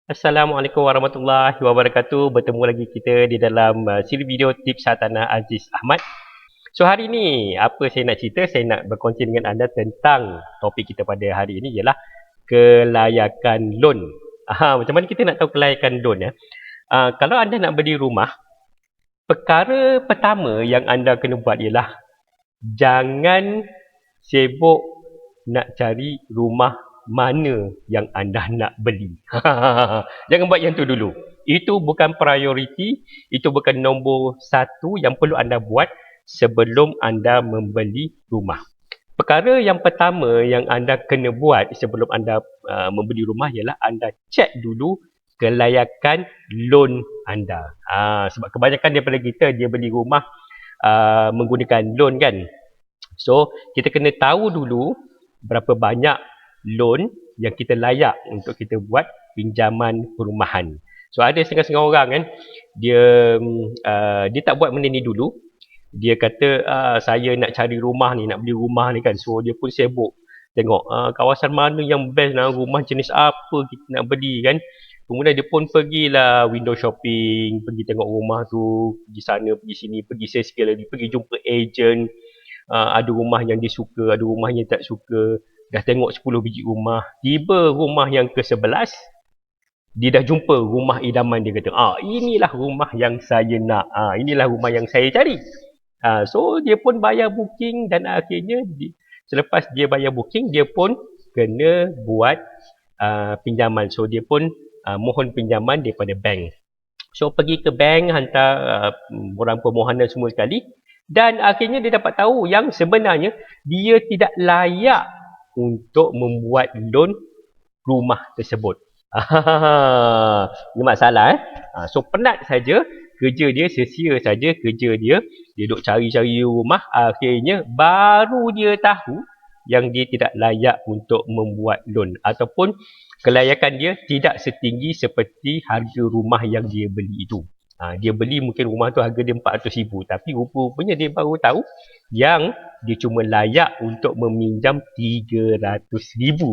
Assalamualaikum warahmatullahi wabarakatuh. Bertemu lagi kita di dalam siri video tips hartanah Aziz Ahmad. So hari ni apa saya nak cerita, saya nak berkongsi dengan anda tentang topik kita pada hari ini ialah kelayakan loan. Macam mana kita nak tahu kelayakan loan ya? Kalau anda nak beli rumah, perkara pertama yang anda kena buat ialah jangan sibuk nak cari rumah mana yang anda nak beli. Jangan buat yang tu dulu. Itu bukan prioriti, itu bukan nombor satu yang perlu anda buat sebelum anda membeli rumah. Perkara yang pertama yang anda kena buat sebelum anda membeli rumah ialah anda cek dulu kelayakan loan anda. Sebab kebanyakan daripada kita dia beli rumah menggunakan loan kan. So kita kena tahu dulu berapa banyak loan yang kita layak untuk kita buat pinjaman perumahan. So ada setengah-setengah orang kan, dia tak buat benda ni dulu. Dia kata saya nak cari rumah ni, nak beli rumah ni kan. So dia pun sibuk tengok kawasan mana yang best lah, rumah jenis apa kita nak beli kan. Kemudian dia pun pergilah window shopping, pergi tengok rumah tu, pergi sana, pergi sini, pergi sekali lagi, pergi jumpa agent. Ada rumah yang dia suka, ada rumah yang tak suka. Dah tengok 10 biji rumah, tiba rumah yang ke-11, dia dah jumpa rumah idaman. Dia kata, inilah rumah yang saya nak, inilah rumah yang saya cari. So dia pun bayar booking dan akhirnya selepas dia bayar booking, dia pun kena buat pinjaman. So dia pun mohon pinjaman daripada bank. So pergi ke bank, hantar borang permohonan semua sekali, dan akhirnya dia dapat tahu yang sebenarnya dia tidak layak untuk membuat loan rumah tersebut. Ini masalah So penat saja kerja dia, sia-sia saja kerja dia. Dia duk cari-cari rumah, akhirnya baru dia tahu yang dia tidak layak untuk membuat loan, ataupun kelayakan dia tidak setinggi seperti harga rumah yang dia beli itu. Dia beli mungkin rumah tu harga dia 400,000, tapi rupa-rupanya dia baru tahu yang dia cuma layak untuk meminjam 300,000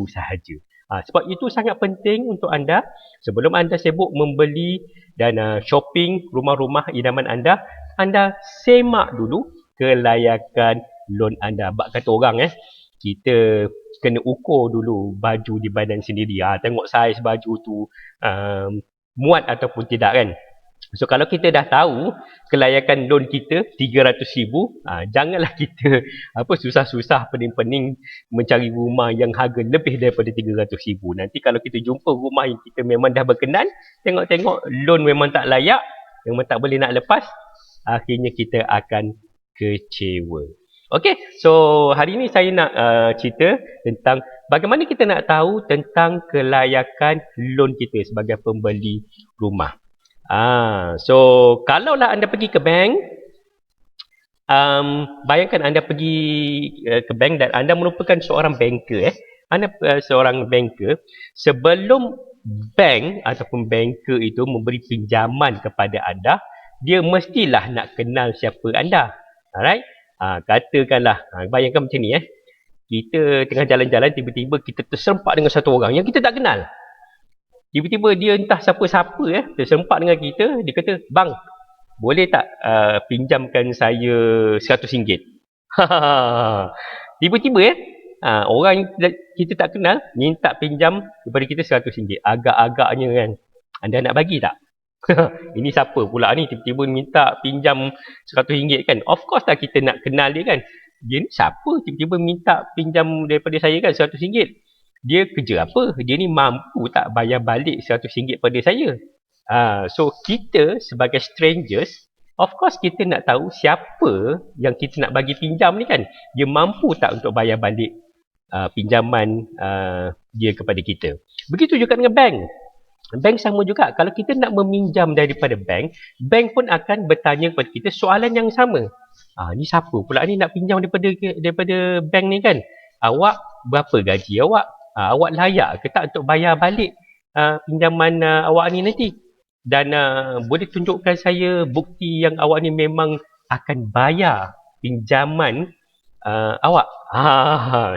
sahaja. Sebab itu sangat penting untuk anda sebelum anda sibuk membeli dan shopping rumah-rumah idaman anda, anda semak dulu kelayakan loan anda. Bak kata orang kita kena ukur dulu baju di badan sendiri. Tengok saiz baju tu muat ataupun tidak kan. So kalau kita dah tahu kelayakan loan kita 300,000, janganlah kita susah-susah pening-pening mencari rumah yang harga lebih daripada 300,000. Nanti kalau kita jumpa rumah yang kita memang dah berkenan, tengok-tengok loan memang tak layak, memang tak boleh nak lepas, akhirnya kita akan kecewa. Okey, so hari ini saya nak cerita tentang bagaimana kita nak tahu tentang kelayakan loan kita sebagai pembeli rumah. So kalaulah anda pergi ke bank, bayangkan anda pergi ke bank dan anda merupakan seorang banker. Anda seorang banker. Sebelum bank ataupun banker itu memberi pinjaman kepada anda, dia mestilah nak kenal siapa anda. Alright? Katakanlah, bayangkan macam ni kita tengah jalan-jalan, tiba-tiba kita terserempak dengan satu orang yang kita tak kenal. Tiba-tiba dia entah siapa-siapa terserempak dengan kita. Dia kata, bang, boleh tak pinjamkan saya RM100? Tiba-tiba orang yang kita tak kenal minta pinjam kepada kita RM100. Agak-agaknya kan, anda nak bagi tak? Ini siapa pula ni tiba-tiba minta pinjam RM100 kan? Of course lah kita nak kenal dia kan. Dia ni siapa tiba-tiba minta pinjam daripada saya kan RM100? Dia kerja apa? Dia ni mampu tak bayar balik RM100 pada saya? So kita sebagai strangers, of course kita nak tahu siapa yang kita nak bagi pinjam ni kan. Dia mampu tak untuk bayar balik pinjaman dia kepada kita. Begitu juga dengan bank. Bank sama juga. Kalau kita nak meminjam daripada bank, bank pun akan bertanya kepada kita soalan yang sama. Ni siapa pula ni nak pinjam daripada bank ni kan? Awak berapa gaji awak? Awak layak ke tak untuk bayar balik pinjaman awak ni nanti? Dan boleh tunjukkan saya bukti yang awak ni memang akan bayar pinjaman awak.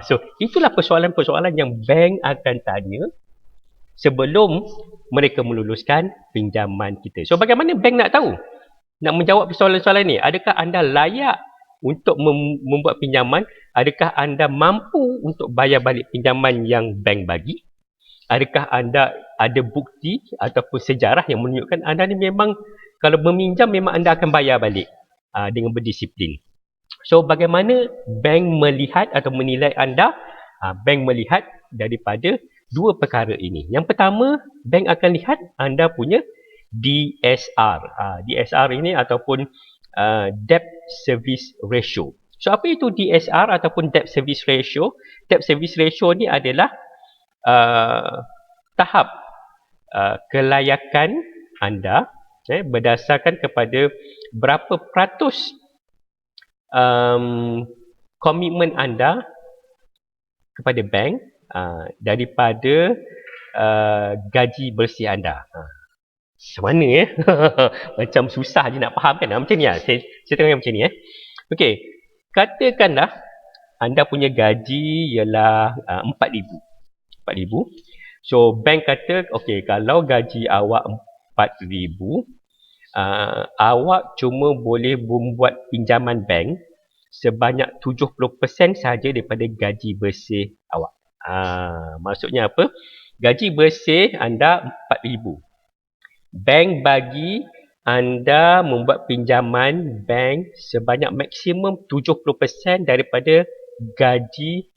So itulah persoalan-persoalan yang bank akan tanya sebelum mereka meluluskan pinjaman kita. So bagaimana bank nak tahu? Nak menjawab soalan-soalan ni, adakah anda layak untuk membuat pinjaman? Adakah anda mampu untuk bayar balik pinjaman yang bank bagi? Adakah anda ada bukti ataupun sejarah yang menunjukkan anda ni memang kalau meminjam memang anda akan bayar balik dengan berdisiplin. So bagaimana bank melihat atau menilai anda? Bank melihat daripada dua perkara ini. Yang pertama, bank akan lihat anda punya DSR. DSR ini ataupun Debt Service Ratio. So apa itu DSR ataupun Debt Service Ratio? Debt Service Ratio ni adalah tahap kelayakan anda berdasarkan kepada berapa peratus komitmen anda kepada bank daripada gaji bersih anda. Macam mana macam susah je nak faham kan? Macam ni lah. Saya terangkan macam ni. Okey, katakanlah anda punya gaji ialah 4,000. So bank kata, okey, kalau gaji awak 4,000, awak cuma boleh membuat pinjaman bank sebanyak 70% sahaja daripada gaji bersih awak. Maksudnya apa? Gaji bersih anda 4,000. Bank bagi anda membuat pinjaman bank sebanyak maksimum 70% daripada gaji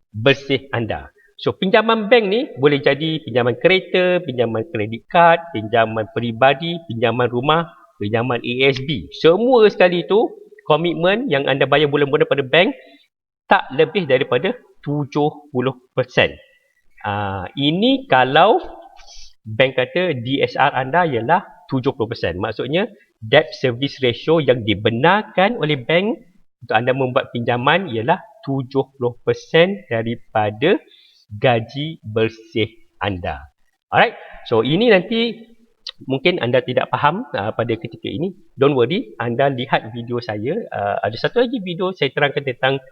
bersih anda. So pinjaman bank ni boleh jadi pinjaman kereta, pinjaman kredit kad, pinjaman peribadi, pinjaman rumah, pinjaman ASB. Semua sekali tu komitmen yang anda bayar bulan-bulan pada bank tak lebih daripada 70%. Ini kalau bank kata DSR anda ialah 70%. Maksudnya debt service ratio yang dibenarkan oleh bank untuk anda membuat pinjaman ialah 70% daripada gaji bersih anda. Alright. So ini nanti mungkin anda tidak faham pada ketika ini. Don't worry, anda lihat video saya. Ada satu lagi video saya terangkan tentang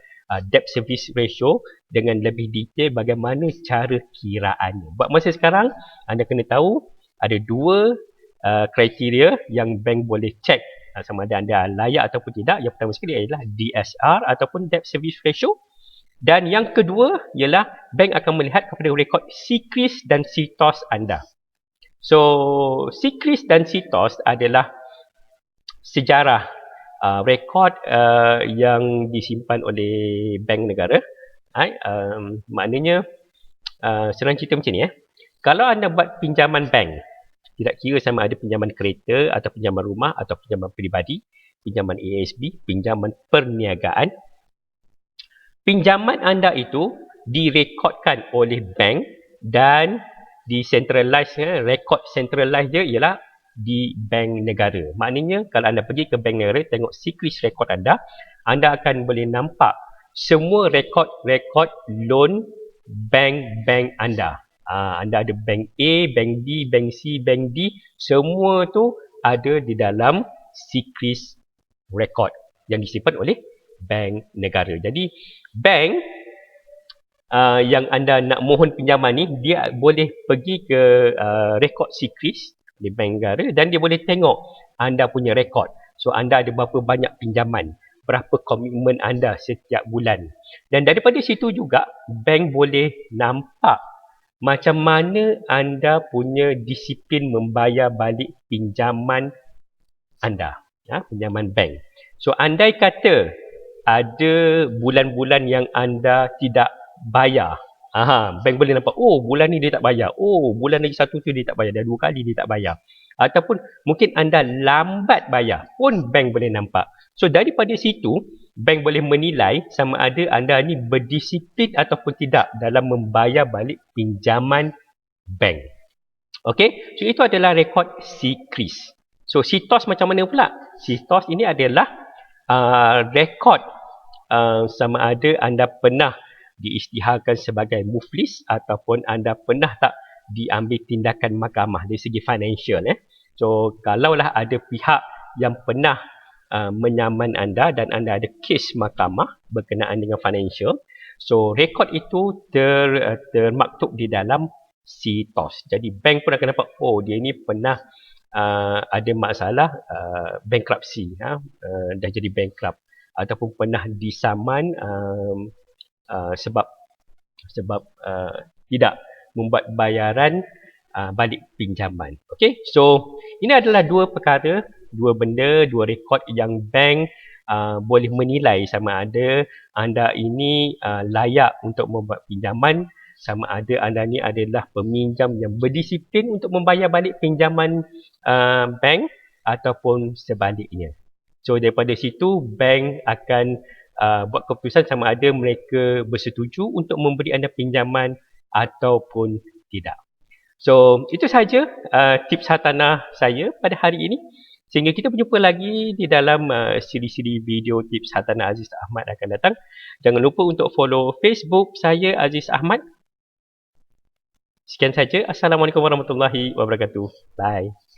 debt service ratio dengan lebih detail bagaimana cara kiraannya. Buat masa sekarang, anda kena tahu ada dua kriteria yang bank boleh check sama ada anda layak ataupun tidak. Yang pertama sekali adalah DSR ataupun debt service ratio. Dan yang kedua ialah bank akan melihat kepada rekod SECRIS dan SITOS anda. So, SECRIS dan SITOS adalah sejarah rekod yang disimpan oleh bank negara. Maknanya senang cerita macam ni. Kalau anda buat pinjaman bank, tidak kira sama ada pinjaman kereta atau pinjaman rumah atau pinjaman peribadi, pinjaman ASB, pinjaman perniagaan, pinjaman anda itu direkodkan oleh bank dan di-centralize. Rekod centralize dia ialah di bank negara. Maknanya kalau anda pergi ke bank negara, tengok SECRIS rekod anda, anda akan boleh nampak semua rekod loan bank anda. Anda ada bank A, bank B, bank C, bank D, semua tu ada di dalam SECRIS rekod yang disimpan oleh bank negara. Jadi bank yang anda nak mohon pinjaman ni, dia boleh pergi ke rekod SECRIS di bank negara dan dia boleh tengok anda punya rekod. So anda ada berapa banyak pinjaman, berapa komitmen anda setiap bulan. Dan daripada situ juga bank boleh nampak macam mana anda punya disiplin membayar balik pinjaman anda, pinjaman bank. So andai kata ada bulan-bulan yang anda tidak bayar, bank boleh nampak, oh bulan ni dia tak bayar, oh bulan lagi satu tu dia tak bayar, dah 2 kali dia tak bayar. Ataupun mungkin anda lambat bayar pun bank boleh nampak. So daripada situ bank boleh menilai sama ada anda ni berdisiplin ataupun tidak dalam membayar balik pinjaman bank. Okey, so itu adalah rekod SECRIS. So SITOS macam mana pula? SITOS ini adalah rekod sama ada anda pernah diisytiharkan sebagai muflis ataupun anda pernah tak diambil tindakan mahkamah dari segi financial. So kalaulah ada pihak yang pernah menyaman anda dan anda ada kes mahkamah berkenaan dengan financial, so rekod itu termaktub di dalam CTOS. Jadi bank pun akan dapat, oh dia ni pernah ada masalah bankruptcy, dah jadi bankrupt, ataupun pernah disaman sebab tidak membuat bayaran balik pinjaman. Okay, so ini adalah dua perkara, dua benda, dua rekod yang bank boleh menilai sama ada anda ini layak untuk membuat pinjaman, sama ada anda ni adalah peminjam yang berdisiplin untuk membayar balik pinjaman bank ataupun sebaliknya. So daripada situ bank akan buat keputusan sama ada mereka bersetuju untuk memberi anda pinjaman ataupun tidak. So itu sahaja tips hartanah saya pada hari ini. Sehingga kita berjumpa lagi di dalam siri-siri video tips hartanah Aziz Ahmad akan datang. Jangan lupa untuk follow Facebook saya Aziz Ahmad. Sekian saja. Assalamualaikum warahmatullahi wabarakatuh. Bye.